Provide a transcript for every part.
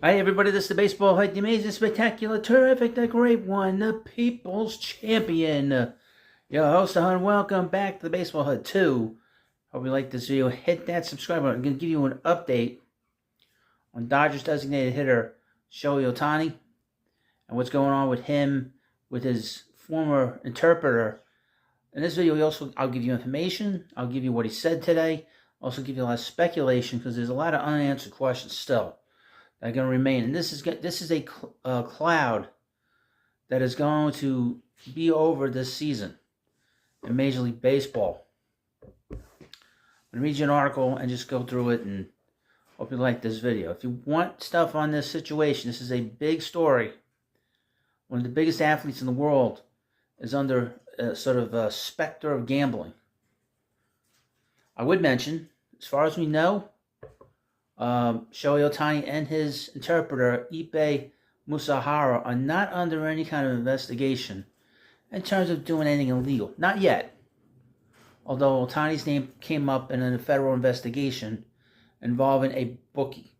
Hi, everybody. This is the Baseball Hut, the amazing, spectacular, terrific, the great one, the People's Champion. Your host, and welcome back to the Baseball Hut 2. Hope you like this video. Hit that subscribe button. I'm going to give you an update on Dodgers designated hitter Shohei Ohtani and what's going on with him, with his former interpreter. In this video, I'll give you information. I'll give you what he said today. I'll also give you a lot of speculation because there's a lot of unanswered questions still that are going to remain. And this is a cloud that is going to be over this season in Major League Baseball. I'm going to read you an article and just go through it, and hope you like this video. If you want stuff on this situation, this is a big story. One of the biggest athletes in the world is under sort of a specter of gambling. I would mention, as far as we know, Shohei Ohtani and his interpreter, Ippei Mizuhara, are not under any kind of investigation in terms of doing anything illegal. Not yet. Although Ohtani's name came up in a federal investigation involving a bookie.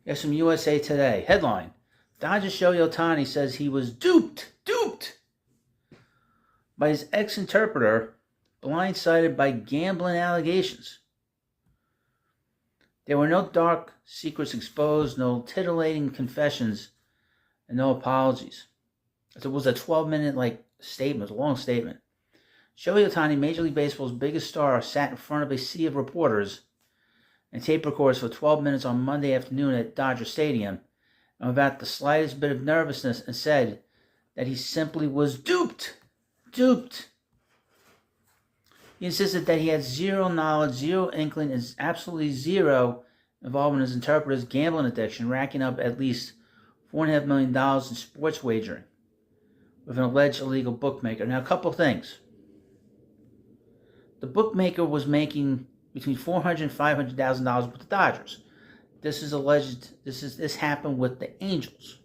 Here's from USA Today. Headline: Dodgers Shohei Ohtani says he was duped by his ex-interpreter, blindsided by gambling allegations. There were no dark secrets exposed, no titillating confessions, and no apologies. It was a 12-minute statement, it was a long statement. Shohei Ohtani, Major League Baseball's biggest star, sat in front of a sea of reporters and tape recorders for 12 minutes on Monday afternoon at Dodger Stadium, and without the slightest bit of nervousness, and said that he simply was duped. He insisted that he had zero knowledge, zero inkling, and absolutely zero involvement in his interpreter's gambling addiction, racking up at least $4.5 million in sports wagering with an alleged illegal bookmaker. Now, a couple things. The bookmaker was making between $400,000 and $500,000 with the Dodgers. This is alleged. This happened with the Angels.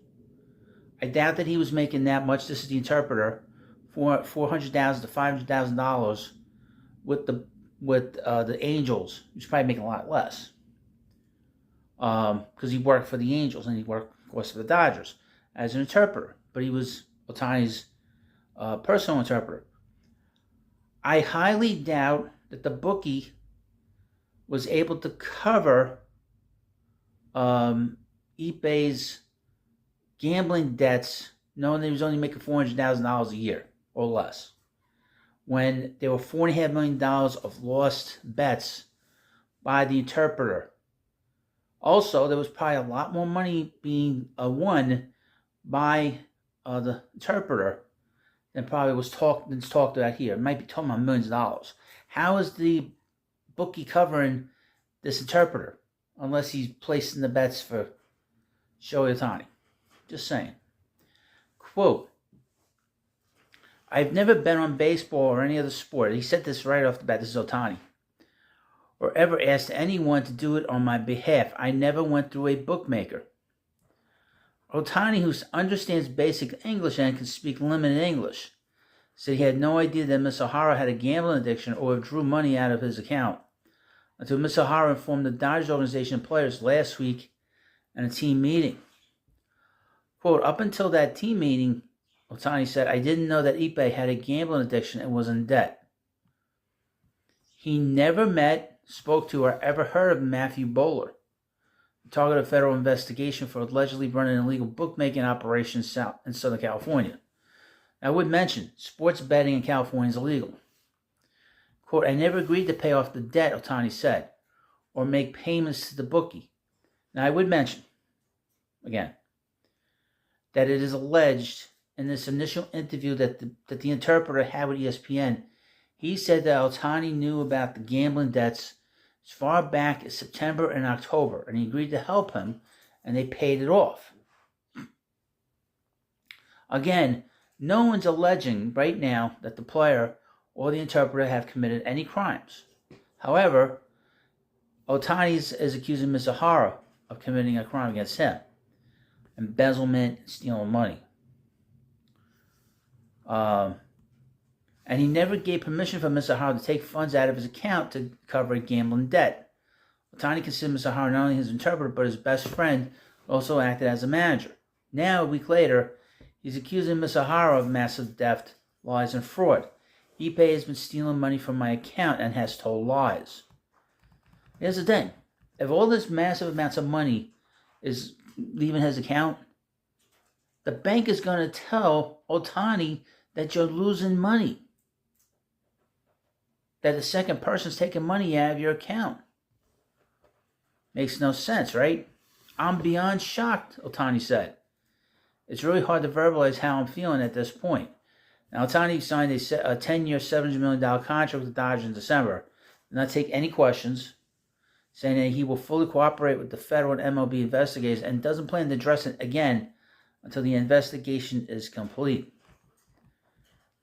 I doubt that he was making that much. This is the interpreter, $400,000 to $500,000 with the Angels. He was probably making a lot less because he worked for the Angels and he worked, of course, for the Dodgers as an interpreter. But he was Ohtani's personal interpreter. I highly doubt that the bookie was able to cover Ippei's gambling debts, knowing that he was only making $400,000 a year or less, when there were $4.5 million of lost bets by the interpreter. Also, there was probably a lot more money being won by the interpreter than probably was talked about here. It might be talking about millions of dollars. How is the bookie covering this interpreter unless he's placing the bets for Shohei Ohtani? Just saying. Quote: I've never bet on baseball or any other sport. He said this right off the bat. This is Ohtani. Or ever asked anyone to do it on my behalf. I never went through a bookmaker. Ohtani, who understands basic English and can speak limited English, said he had no idea that Mizuhara had a gambling addiction or withdrew money out of his account until Mizuhara informed the Dodgers organization and players last week in a team meeting. Quote: up until that team meeting, Ohtani said, I didn't know that Ippei had a gambling addiction and was in debt. He never met, spoke to, or ever heard of Matthew Bowler, the target of federal investigation for allegedly running an illegal bookmaking operation in Southern California. I would mention, sports betting in California is illegal. Quote: I never agreed to pay off the debt, Ohtani said, or make payments to the bookie. Now, I would mention, again, that it is alleged in this initial interview that the interpreter had with ESPN, he said that Ohtani knew about the gambling debts as far back as September and October, and he agreed to help him, and they paid it off. Again, no one's alleging right now that the player or the interpreter have committed any crimes. However, Ohtani is accusing Mizuhara of committing a crime against him. Embezzlement, stealing money. And he never gave permission for Mizuhara to take funds out of his account to cover a gambling debt. Ohtani considered Mizuhara not only his interpreter, but his best friend, also acted as a manager. Now, a week later, he's accusing Mizuhara of massive theft, lies, and fraud. Ippei has been stealing money from my account and has told lies. Here's the thing. If all this massive amounts of money is leaving his account, the bank is going to tell Ohtani that you're losing money. That the second person's taking money out of your account. Makes no sense, right? I'm beyond shocked, Ohtani said. It's really hard to verbalize how I'm feeling at this point. Now, Ohtani signed a 10-year, $700 million contract with the Dodgers in December. Did not take any questions, saying that he will fully cooperate with the federal and MLB investigators and doesn't plan to address it again until the investigation is complete.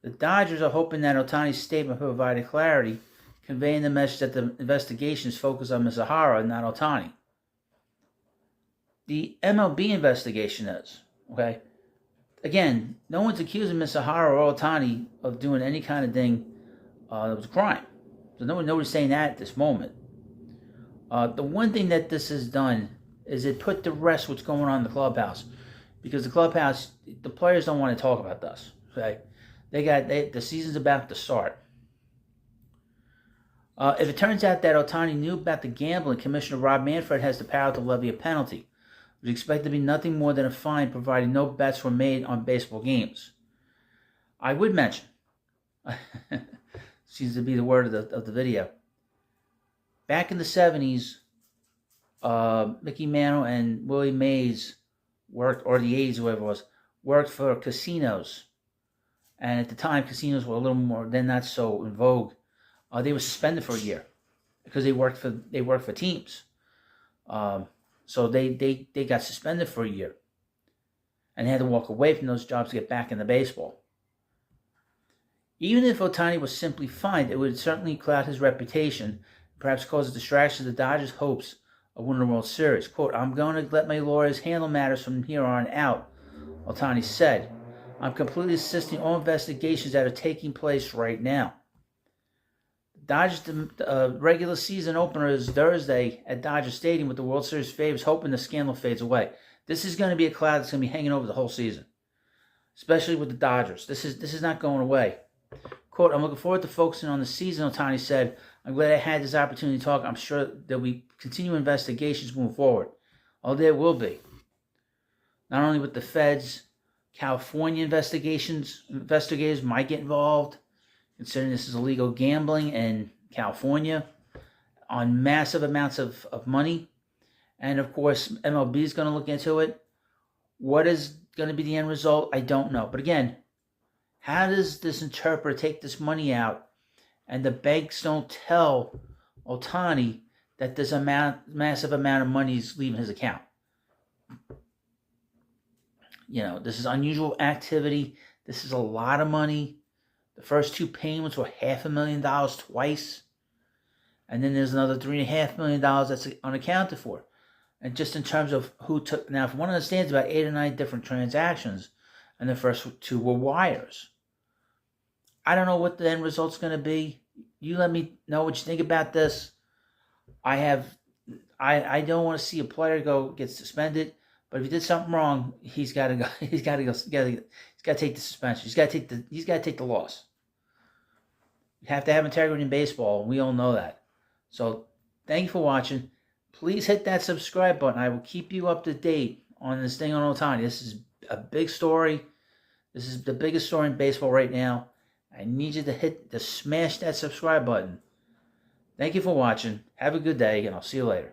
The Dodgers are hoping that Ohtani's statement provided clarity, conveying the message that the investigation is focused on Mizuhara and not Ohtani. The MLB investigation is, okay? Again, no one's accusing Mizuhara or Ohtani of doing any kind of thing that was a crime. So nobody's saying that at this moment. The one thing that this has done is it put to rest what's going on in the clubhouse. Because the clubhouse, the players don't want to talk about this. Okay? The season's about to start. If it turns out that Ohtani knew about the gambling, Commissioner Rob Manfred has the power to levy a penalty. It was expected to be nothing more than a fine, provided no bets were made on baseball games. I would mention, seems to be the word of the video. Back in the 70s, Mickey Mantle and Willie Mays worked, or the 80s, whoever it was, worked for casinos. And at the time, casinos were a little more, they're not so in vogue. They were suspended for a year because they worked for teams. So they got suspended for a year. And they had to walk away from those jobs to get back into baseball. Even if Ohtani was simply fined, it would certainly cloud his reputation, perhaps cause a distraction to the Dodgers' hopes of winning the World Series. Quote, "I'm going to let my lawyers handle matters from here on out," Ohtani said. "I'm completely assisting all investigations that are taking place right now." Dodgers regular season opener is Thursday at Dodger Stadium with the World Series favorites, hoping the scandal fades away. This is going to be a cloud that's going to be hanging over the whole season, especially with the Dodgers. This is not going away. Quote, "I'm looking forward to focusing on the season," Ohtani said. "I'm glad I had this opportunity to talk. I'm sure there'll be continuing investigations moving forward." Oh, there will be. Not only with the feds, California investigators might get involved, considering this is illegal gambling in California on massive amounts of money. And of course, MLB is going to look into it. What is going to be the end result? I don't know. But again, how does this interpreter take this money out and the banks don't tell Ohtani that there's a massive amount of money is leaving his account? This is unusual activity. This is a lot of money. The first two payments were $500,000 twice. And then there's another $3.5 million that's unaccounted for. And just in terms of who took... Now, if one understands, about 8 or 9 different transactions, and the first 2 were wires. I don't know what the end result's going to be. You let me know what you think about this. I don't want to see a player get suspended. But if he did something wrong, he's got to go. He's got to take the suspension. He's got to take the loss. You have to have integrity in baseball, and we all know that. So, thank you for watching. Please hit that subscribe button. I will keep you up to date on this thing on Ohtani. This is a big story. This is the biggest story in baseball right now. I need you to smash that subscribe button. Thank you for watching. Have a good day, and I'll see you later.